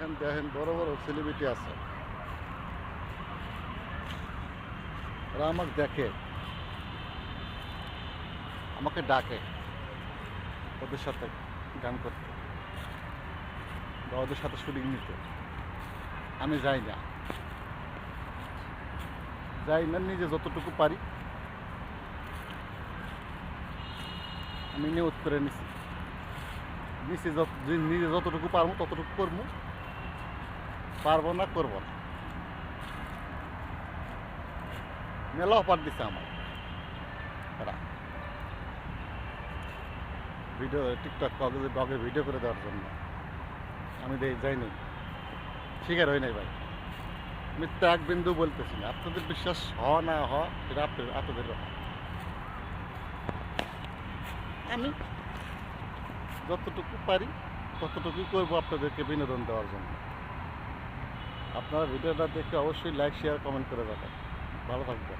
দেখেন দেখেন বড় বড় সেলিব্রিটি আছে, ওরা আমাকে দেখে, আমাকে ডাকে ওদের সাথে গান করতে বা ওদের সাথে শুটিং নিতে। আমি যাই না, নিজে যতটুকু পারি আমি নিয়ত করে নিছি, নিজে যতটুকু পারবো ততটুকু করবো, পারবো না করবো না। মেলা অফার দিছে আমার এরা, ভিডিও টিকটক ব্লগে ভিডিও করে দেওয়ার জন্য। আমি যাইনি, শিকার হই নাই ভাই। আমি ত্যাগ বিন্দু বলতেছি না, আপনাদের বিশ্বাস না এটা আপনাদের ব্যাপার। আমি যতটুকু পারি ততটুকুই করবো আপনাদেরকে বিনোদন দেওয়ার জন্য। আপনারা ভিডিওটা দেখে অবশ্যই লাইক শেয়ার কমেন্ট করে যাবেন। ভালো থাকবেন।